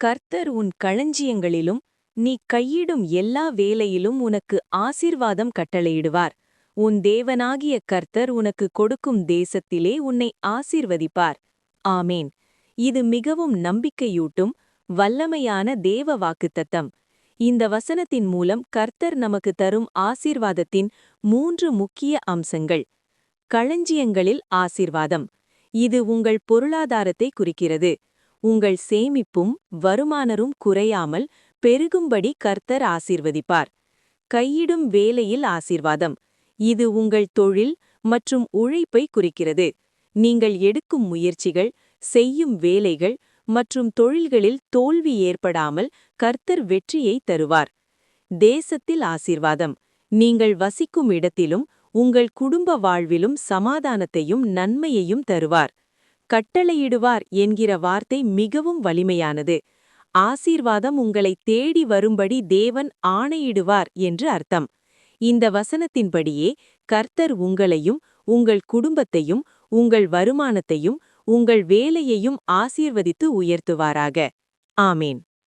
கர்த்தர் உன் களஞ்சியங்களிலும் நீ கையிடும் எல்லா வேலையிலும் உனக்கு ஆசீர்வாதம் கட்டளையிடுவார். உன் தேவனாகிய கர்த்தர் உனக்கு கொடுக்கும் தேசத்திலே உன்னை ஆசீர்வதிப்பார். ஆமேன். இது மிகவும் நம்பிக்கையூட்டும் வல்லமையான தேவ வாக்குத்தத்தம். இந்த வசனத்தின் மூலம் கர்த்தர் நமக்கு தரும் ஆசீர்வாதத்தின் 3 முக்கிய அம்சங்கள். களஞ்சியங்களில் ஆசீர்வாதம். இது உங்கள் பொருளாதாரத்தை குறிக்கிறது. உங்கள் சேமிப்பும் வருமானரும் குறையாமல் பெருகும்படி கர்த்தர் ஆசீர்வதிப்பார். கையிடும் வேலையில் ஆசீர்வாதம். இது உங்கள் தொழில் மற்றும் உழைப்பை குறிக்கிறது. நீங்கள் எடுக்கும் முயற்சிகள், செய்யும் வேலைகள் மற்றும் தொழில்களில் தோல்வி ஏற்படாமல் கர்த்தர் வெற்றியை தருவார். தேசத்தில் ஆசீர்வாதம். நீங்கள் வசிக்கும் இடத்திலும் உங்கள் குடும்ப வாழ்விலும் சமாதானத்தையும் நன்மையையும் தருவார். கட்டளையிடுவார் என்கிற வார்த்தை மிகவும் வலிமையானது. ஆசீர்வாதம் உங்களை தேடி வரும்படி தேவன் ஆணையிடுவார் என்று அர்த்தம். இந்த வசனத்தின்படியே கர்த்தர் உங்களையும் உங்கள் குடும்பத்தையும் உங்கள் வருமானத்தையும் உங்கள் வேலையையும் ஆசீர்வதித்து உயர்த்துவாராக. ஆமேன்.